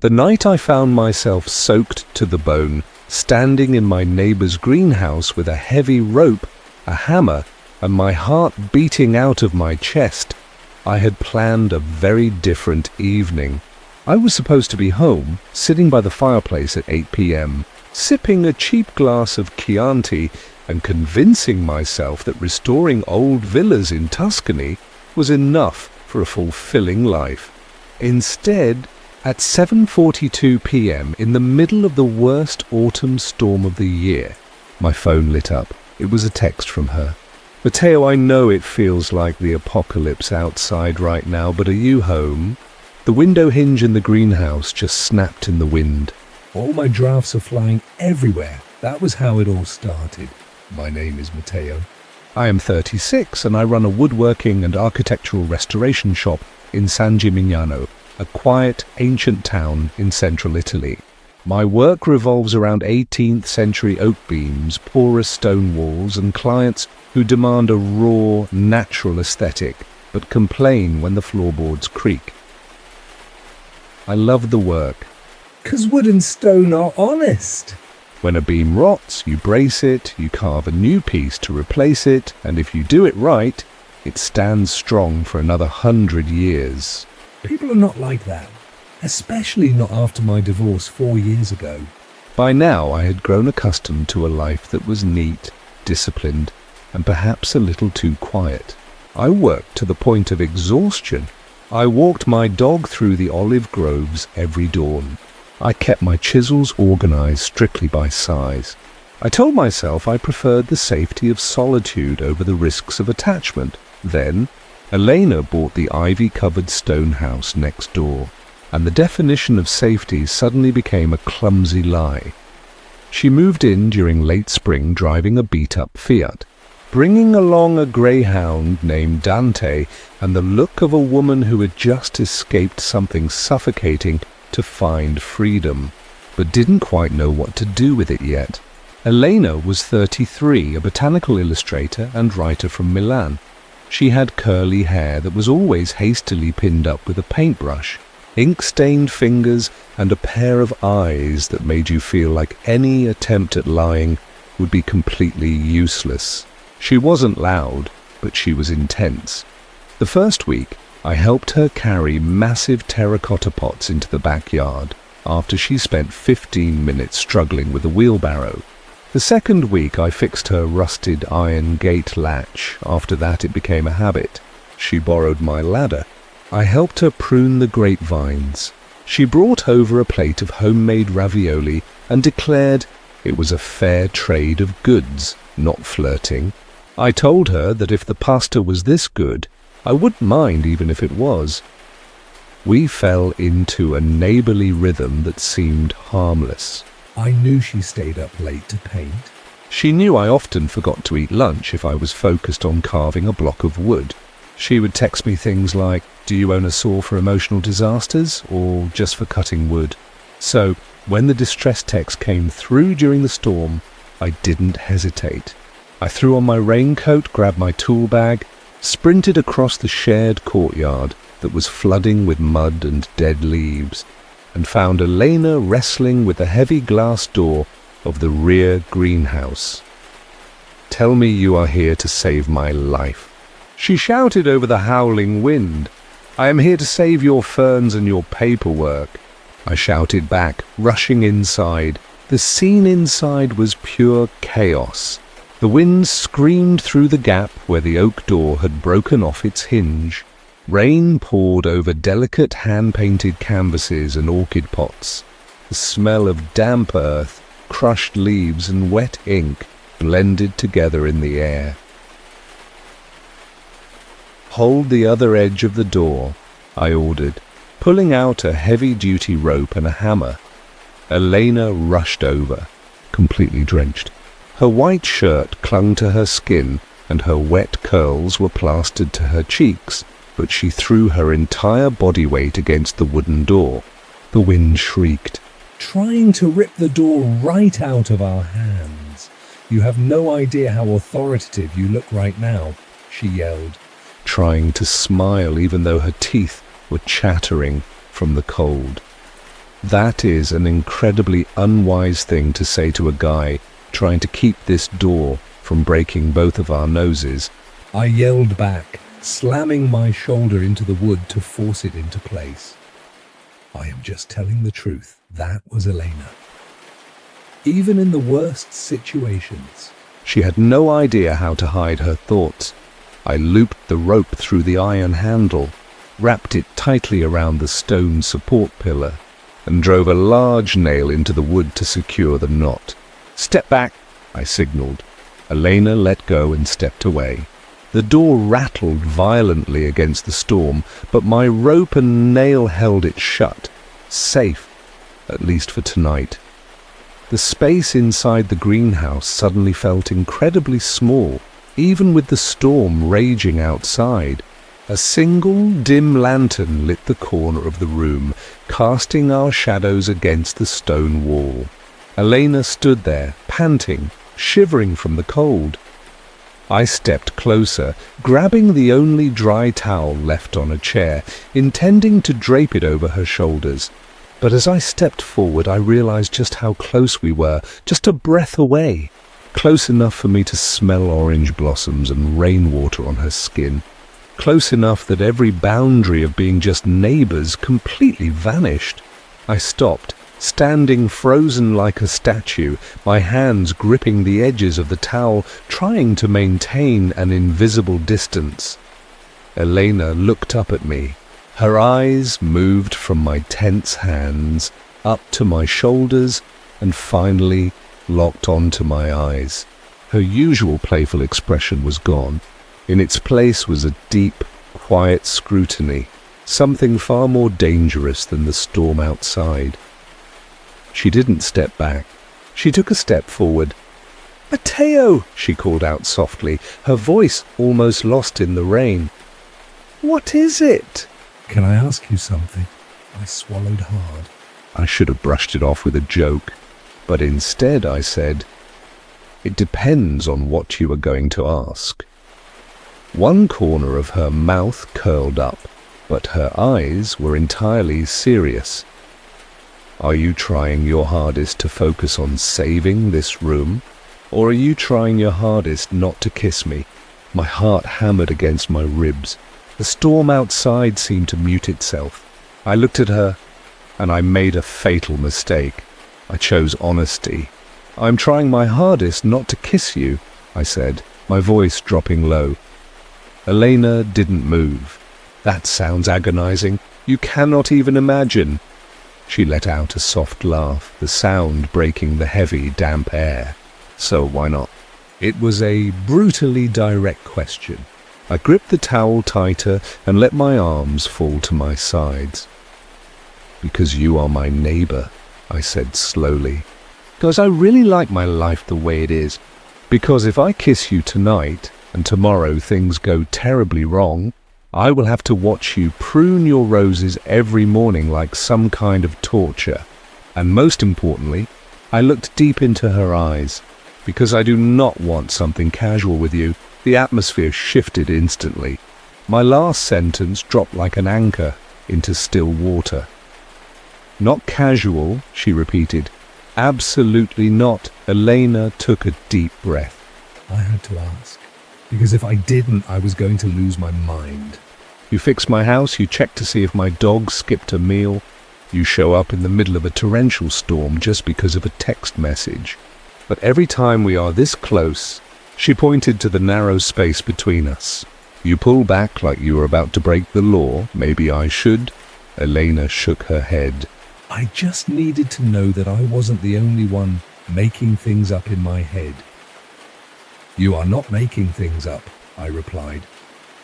The night I found myself soaked to the bone, standing in my neighbor's greenhouse with a heavy rope, a hammer, and my heart beating out of my chest, I had planned a very different evening. I was supposed to be home, sitting by the fireplace at 8 p.m., sipping a cheap glass of Chianti and convincing myself that restoring old villas in Tuscany was enough for a fulfilling life. Instead, at 7:42 p.m., in the middle of the worst autumn storm of the year, my phone lit up. It was a text from her. "Matteo, I know it feels like the apocalypse outside right now, but are you home?" The window hinge in the greenhouse just snapped in the wind. "All my drafts are flying everywhere. That was how it all started. My name is Matteo. I am 36 and I run a woodworking and architectural restoration shop in San Gimignano, a quiet, ancient town in central Italy. My work revolves around 18th century oak beams, porous stone walls, and clients who demand a raw, natural aesthetic, but complain when the floorboards creak. I love the work. 'Cause wood and stone are honest. When a beam rots, you brace it, you carve a new piece to replace it, and if you do it right, it stands strong for another 100 years. People are not like that, especially not after my divorce 4 years ago." By now I had grown accustomed to a life that was neat, disciplined, and perhaps a little too quiet. I worked to the point of exhaustion. I walked my dog through the olive groves every dawn. I kept my chisels organized strictly by size. I told myself I preferred the safety of solitude over the risks of attachment. Then, Elena bought the ivy-covered stone house next door, and the definition of safety suddenly became a clumsy lie. She moved in during late spring driving a beat-up Fiat, bringing along a greyhound named Dante and the look of a woman who had just escaped something suffocating to find freedom, but didn't quite know what to do with it yet. Elena was 33, a botanical illustrator and writer from Milan. She had curly hair that was always hastily pinned up with a paintbrush, ink-stained fingers, and a pair of eyes that made you feel like any attempt at lying would be completely useless. She wasn't loud, but she was intense. The first week, I helped her carry massive terracotta pots into the backyard after she spent 15 minutes struggling with a wheelbarrow. The second week I fixed her rusted iron gate latch. After that it became a habit. She borrowed my ladder. I helped her prune the grapevines. She brought over a plate of homemade ravioli and declared it was a fair trade of goods, not flirting. I told her that if the pasta was this good, I wouldn't mind even if it was. We fell into a neighborly rhythm that seemed harmless. I knew she stayed up late to paint. She knew I often forgot to eat lunch if I was focused on carving a block of wood. She would text me things like, "Do you own a saw for emotional disasters or just for cutting wood?" So, when the distress text came through during the storm, I didn't hesitate. I threw on my raincoat, grabbed my tool bag, sprinted across the shared courtyard that was flooding with mud and dead leaves, and found Elena wrestling with the heavy glass door of the rear greenhouse. "Tell me you are here to save my life," she shouted over the howling wind. "I am here to save your ferns and your paperwork," I shouted back, rushing inside. The scene inside was pure chaos. The wind screamed through the gap where the oak door had broken off its hinge. Rain poured over delicate hand-painted canvases and orchid pots. The smell of damp earth, crushed leaves, and wet ink blended together in the air. "Hold the other edge of the door," I ordered, pulling out a heavy-duty rope and a hammer. Elena rushed over, completely drenched. Her white shirt clung to her skin, and her wet curls were plastered to her cheeks, but she threw her entire body weight against the wooden door. The wind shrieked, "Trying to rip the door right out of our hands. You have no idea how authoritative you look right now," she yelled, trying to smile even though her teeth were chattering from the cold. That is an incredibly unwise thing to say to a guy trying to keep this door from breaking both of our noses. I yelled back, slamming my shoulder into the wood to force it into place. I am just telling the truth. That was Elena. Even in the worst situations, she had no idea how to hide her thoughts. I looped the rope through the iron handle, wrapped it tightly around the stone support pillar, and drove a large nail into the wood to secure the knot. "Step back," I signaled. Elena let go and stepped away. The door rattled violently against the storm, but my rope and nail held it shut, safe, at least for tonight. The space inside the greenhouse suddenly felt incredibly small, even with the storm raging outside. A single dim lantern lit the corner of the room, casting our shadows against the stone wall. Elena stood there, panting, shivering from the cold. I stepped closer, grabbing the only dry towel left on a chair, intending to drape it over her shoulders. But as I stepped forward, I realized just how close we were, just a breath away. Close enough for me to smell orange blossoms and rainwater on her skin. Close enough that every boundary of being just neighbors completely vanished. I stopped, standing frozen like a statue, my hands gripping the edges of the towel, trying to maintain an invisible distance. Elena looked up at me. Her eyes moved from my tense hands up to my shoulders and finally locked onto my eyes. Her usual playful expression was gone. In its place was a deep, quiet scrutiny, something far more dangerous than the storm outside. She didn't step back. She took a step forward. "Matteo!" she called out softly, her voice almost lost in the rain. "What is it?" "Can I ask you something?" I swallowed hard. I should have brushed it off with a joke, but instead I said, "It depends on what you are going to ask." One corner of her mouth curled up, but her eyes were entirely serious. "Are you trying your hardest to focus on saving this room, or are you trying your hardest not to kiss me?" My heart hammered against my ribs. The storm outside seemed to mute itself. I looked at her, and I made a fatal mistake. I chose honesty. "I'm trying my hardest not to kiss you," I said, my voice dropping low. Elena didn't move. "That sounds agonizing. You cannot even imagine." She let out a soft laugh, the sound breaking the heavy, damp air. "So why not?" It was a brutally direct question. I gripped the towel tighter and let my arms fall to my sides. "Because you are my neighbor," I said slowly. "Because I really like my life the way it is. Because if I kiss you tonight, and tomorrow things go terribly wrong, I will have to watch you prune your roses every morning like some kind of torture. And most importantly," I looked deep into her eyes, "because I do not want something casual with you." The atmosphere shifted instantly. My last sentence dropped like an anchor into still water. "Not casual," she repeated. "Absolutely not." Elena took a deep breath. I had to ask, because if I didn't, I was going to lose my mind. "You fix my house, you check to see if my dog skipped a meal. You show up in the middle of a torrential storm just because of a text message. But every time we are this close," she pointed to the narrow space between us, "you pull back like you were about to break the law. Maybe I should." Elena shook her head. I just needed to know that I wasn't the only one making things up in my head. "You are not making things up," I replied.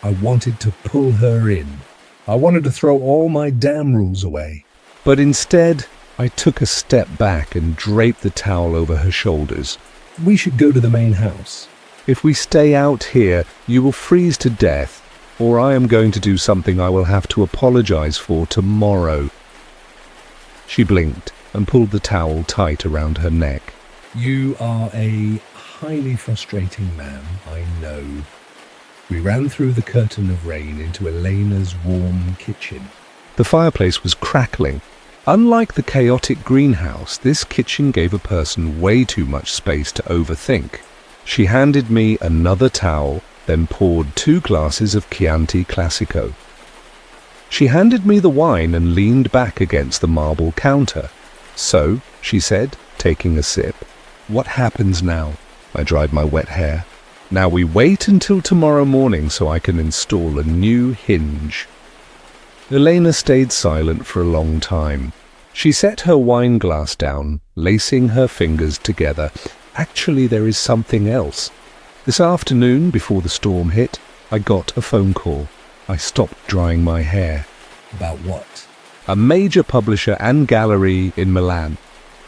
I wanted to pull her in. I wanted to throw all my damn rules away. But instead, I took a step back and draped the towel over her shoulders. "We should go to the main house. If we stay out here, you will freeze to death, or I am going to do something I will have to apologize for tomorrow." She blinked and pulled the towel tight around her neck. "You are a highly frustrating man, I know." We ran through the curtain of rain into Elena's warm kitchen. The fireplace was crackling, Unlike the chaotic greenhouse, this kitchen gave a person way too much space to overthink. She handed me another towel, then poured 2 glasses of Chianti Classico. She handed me the wine and leaned back against the marble counter. "So," she said, taking a sip, "what happens now?" I dried my wet hair. "Now we wait until tomorrow morning so I can install a new hinge." Elena stayed silent for a long time. She set her wine glass down, lacing her fingers together. "Actually, there is something else. This afternoon, before the storm hit, I got a phone call." I stopped drying my hair. "About what?" "A major publisher and gallery in Milan.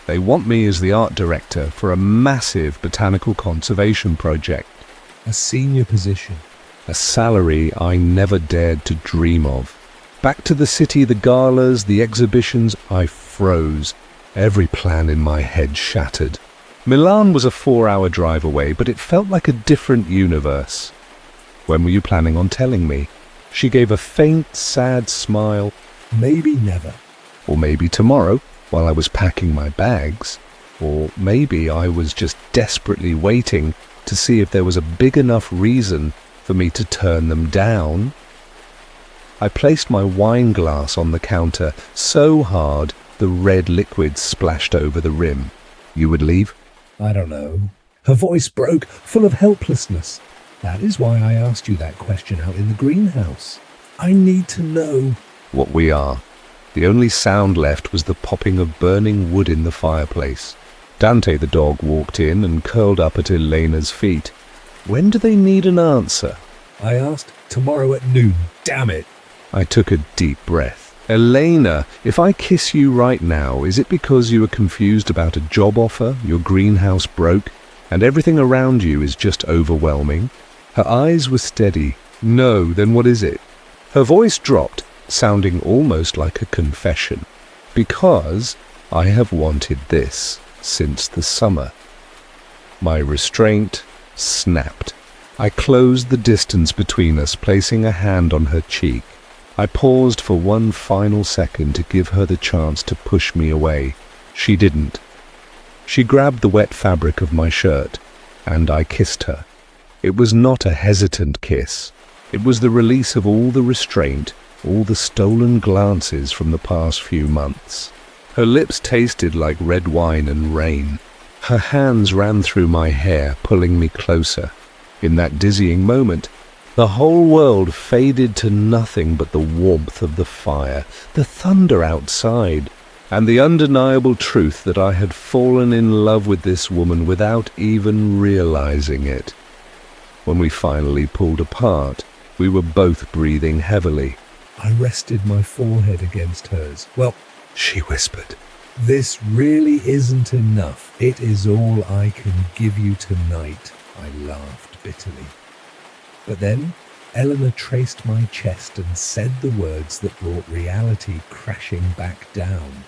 They want me as the art director for a massive botanical conservation project." "A senior position." A salary I never dared to dream of. Back to the city, the galas, the exhibitions, I froze. Every plan in my head shattered. Milan was a 4-hour drive away, but it felt like a different universe. "When were you planning on telling me?" She gave a faint, sad smile. "Maybe never." Or maybe tomorrow, while I was packing my bags. Or maybe I was just desperately waiting to see if there was a big enough reason for me to turn them down. I placed my wine glass on the counter so hard the red liquid splashed over the rim. "You would leave?" "I don't know." Her voice broke, full of helplessness. "That is why I asked you that question out in the greenhouse. I need to know." "What we are." The only sound left was the popping of burning wood in the fireplace. Dante the dog walked in and curled up at Elena's feet. "When do they need an answer?" I asked. "Tomorrow at noon, damn it." I took a deep breath. "Elena, if I kiss you right now, is it because you are confused about a job offer, your greenhouse broke, and everything around you is just overwhelming?" Her eyes were steady. "No, then what is it?" Her voice dropped, sounding almost like a confession. "Because I have wanted this since the summer." My restraint snapped. I closed the distance between us, placing a hand on her cheek. I paused for one final second to give her the chance to push me away. She didn't. She grabbed the wet fabric of my shirt, and I kissed her. It was not a hesitant kiss. It was the release of all the restraint, all the stolen glances from the past few months. Her lips tasted like red wine and rain. Her hands ran through my hair, pulling me closer. In that dizzying moment, the whole world faded to nothing but the warmth of the fire, the thunder outside, and the undeniable truth that I had fallen in love with this woman without even realizing it. When we finally pulled apart, we were both breathing heavily. I rested my forehead against hers. "Well," she whispered, "this really isn't enough. It is all I can give you tonight." I laughed bitterly. But then Eleanor traced my chest and said the words that brought reality crashing back down.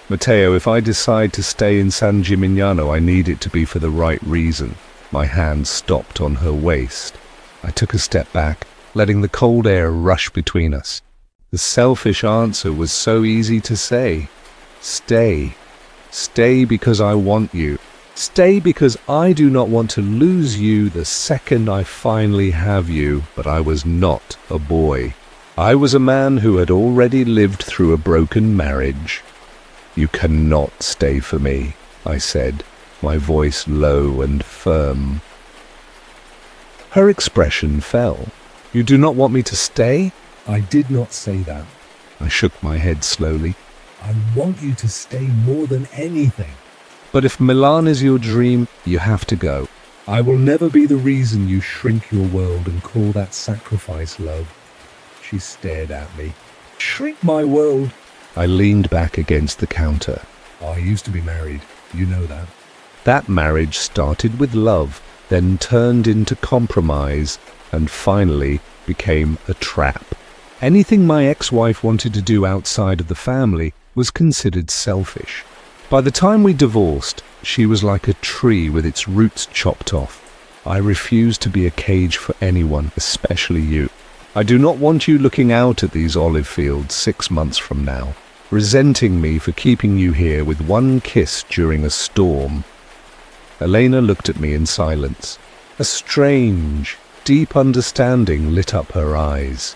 "Matteo, if I decide to stay in San Gimignano, I need it to be for the right reason." My hand stopped on her waist. I took a step back, letting the cold air rush between us. The selfish answer was so easy to say. Stay. Stay because I want you. Stay because I do not want to lose you the second I finally have you. But I was not a boy. I was a man who had already lived through a broken marriage. "You cannot stay for me," I said, my voice low and firm. Her expression fell. "You do not want me to stay?" "I did not say that." I shook my head slowly. "I want you to stay more than anything." "But if Milan is your dream, you have to go." "I will never be the reason you shrink your world and call that sacrifice love." She stared at me. "Shrink my world?" I leaned back against the counter. "I used to be married. You know that." That marriage started with love, then turned into compromise, and finally became a trap. Anything my ex-wife wanted to do outside of the family was considered selfish. By the time we divorced, she was like a tree with its roots chopped off. I refused to be a cage for anyone, especially you. I do not want you looking out at these olive fields 6 months from now. resenting me for keeping you here with one kiss during a storm. Elena looked at me in silence. A strange, deep understanding lit up her eyes.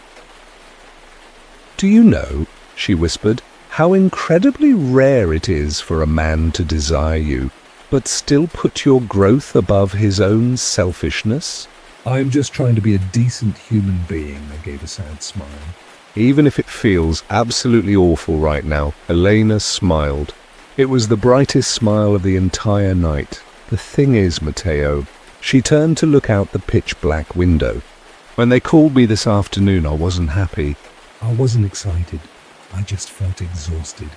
"Do you know," she whispered, "how incredibly rare it is for a man to desire you, but still put your growth above his own selfishness?" "I'm just trying to be a decent human being," I gave a sad smile. Even if it feels absolutely awful right now, Elena smiled. It was the brightest smile of the entire night. The thing is, Matteo, she turned to look out the pitch-black window. When they called me this afternoon, I wasn't happy. I wasn't excited. I just felt exhausted.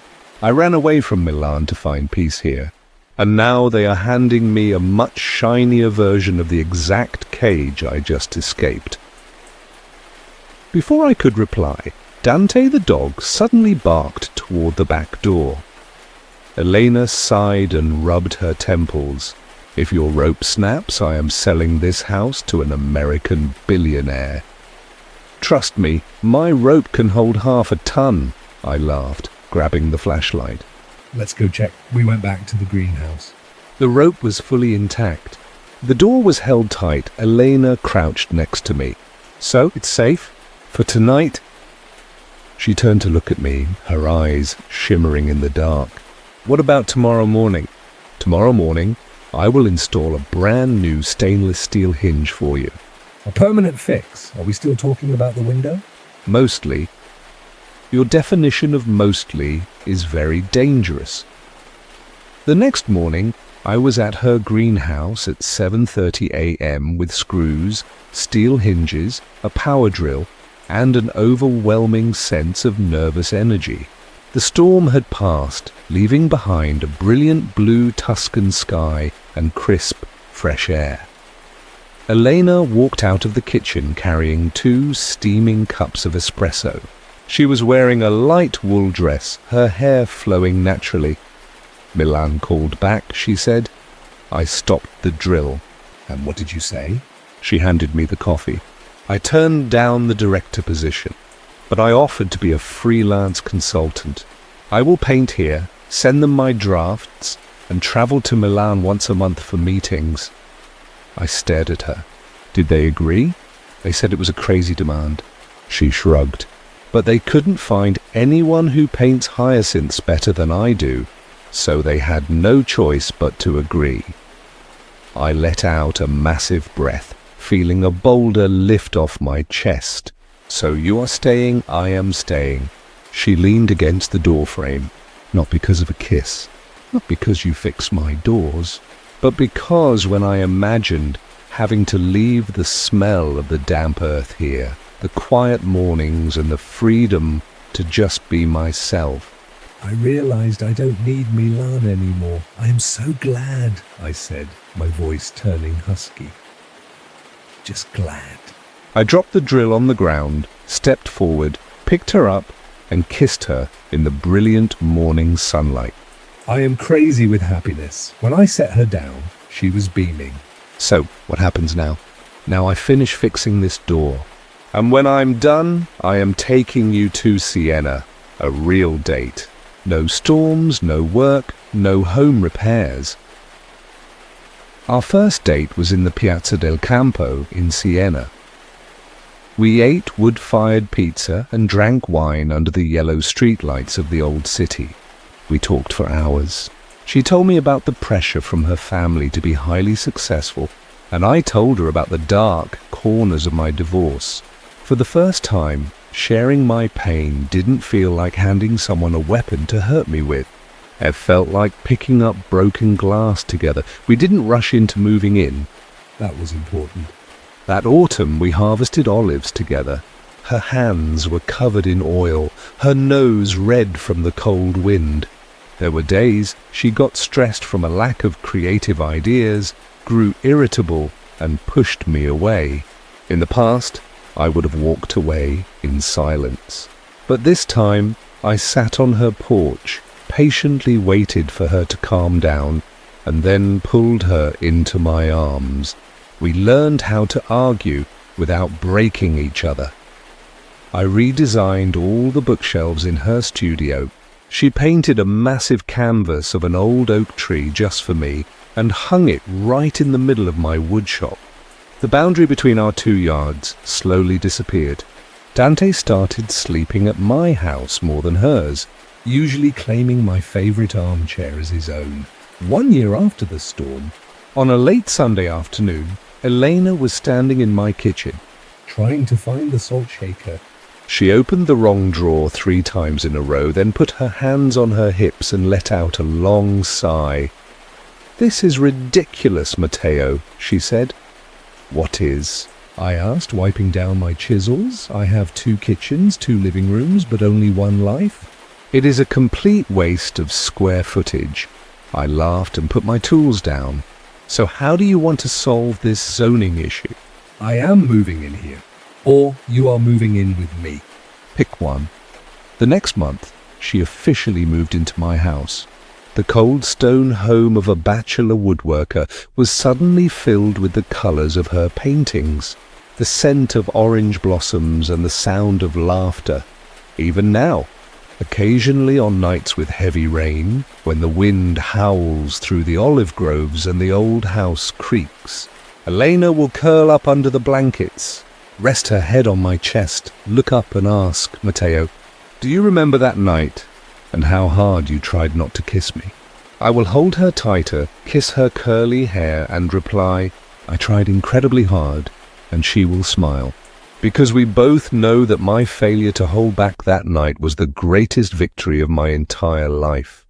I ran away from Milan to find peace here, and now they are handing me a much shinier version of the exact cage I just escaped. Before I could reply, Dante the dog suddenly barked toward the back door. Elena sighed and rubbed her temples. "If your rope snaps, I am selling this house to an American billionaire." "Trust me, my rope can hold 1/2 ton, I laughed, grabbing the flashlight. "Let's go check." We went back to the greenhouse. The rope was fully intact. The door was held tight. Elena crouched next to me. "So, it's safe? For tonight?" She turned to look at me, her eyes shimmering in the dark. "What about tomorrow morning?" "Tomorrow morning, I will install a brand new stainless steel hinge for you." "A permanent fix? Are we still talking about the window?" "Mostly." "Your definition of mostly is very dangerous." The next morning, I was at her greenhouse at 7:30 a.m. with screws, steel hinges, a power drill, and an overwhelming sense of nervous energy. The storm had passed, leaving behind a brilliant blue Tuscan sky and crisp, fresh air. Elena walked out of the kitchen carrying 2 steaming cups of espresso. She was wearing a light wool dress, her hair flowing naturally. "Milan called back," she said. I stopped the drill. "And what did you say?" She handed me the coffee. I turned down the director position, but I offered to be a freelance consultant. I will paint here, send them my drafts, and travel to Milan once a month for meetings. I stared at her. Did they agree? They said it was a crazy demand. She shrugged. But they couldn't find anyone who paints hyacinths better than I do, so they had no choice but to agree. I let out a massive breath, feeling a boulder lift off my chest. "So you are staying, I am staying." She leaned against the doorframe, not because of a kiss, not because you fix my doors, but because when I imagined having to leave the smell of the damp earth here, the quiet mornings and the freedom to just be myself. "I realized I don't need Milan anymore. I am so glad," I said, my voice turning husky. "Just glad." I dropped the drill on the ground, stepped forward, picked her up, and kissed her in the brilliant morning sunlight. I am crazy with happiness. When I set her down, she was beaming. "So, what happens now?" "Now I finish fixing this door. And when I'm done, I am taking you to Siena. A real date. No storms, no work, no home repairs." Our first date was in the Piazza del Campo in Siena. We ate wood-fired pizza and drank wine under the yellow streetlights of the old city. We talked for hours. She told me about the pressure from her family to be highly successful, and I told her about the dark corners of my divorce. For the first time, sharing my pain didn't feel like handing someone a weapon to hurt me with. It felt like picking up broken glass together. We didn't rush into moving in. That was important. That autumn we harvested olives together. Her hands were covered in oil, her nose red from the cold wind. There were days she got stressed from a lack of creative ideas, grew irritable, and pushed me away. In the past, I would have walked away in silence. But this time, I sat on her porch, patiently waited for her to calm down, and then pulled her into my arms. We learned how to argue without breaking each other. I redesigned all the bookshelves in her studio, She painted a massive canvas of an old oak tree just for me and hung it right in the middle of my wood shop. The boundary between our 2 yards slowly disappeared. Dante started sleeping at my house more than hers, usually claiming my favorite armchair as his own. 1 year after the storm, on a late Sunday afternoon, Elena was standing in my kitchen, trying to find the salt shaker. She opened the wrong drawer 3 times in a row, then put her hands on her hips and let out a long sigh. "This is ridiculous, Matteo," she said. "What is?" I asked, wiping down my chisels. "I have 2 kitchens, 2 living rooms, but only 1 life." "It is a complete waste of square footage." I laughed and put my tools down. "So how do you want to solve this zoning issue?" I am moving in here, or you are moving in with me. Pick one. The next month, she officially moved into my house. The cold stone home of a bachelor woodworker was suddenly filled with the colours of her paintings, the scent of orange blossoms and the sound of laughter. Even now, occasionally on nights with heavy rain, when the wind howls through the olive groves and the old house creaks, Elena will curl up under the blankets, rest her head on my chest, look up and ask, "Matteo, do you remember that night and how hard you tried not to kiss me?" I will hold her tighter, kiss her curly hair and reply, "I tried incredibly hard," and she will smile. Because we both know that my failure to hold back that night was the greatest victory of my entire life.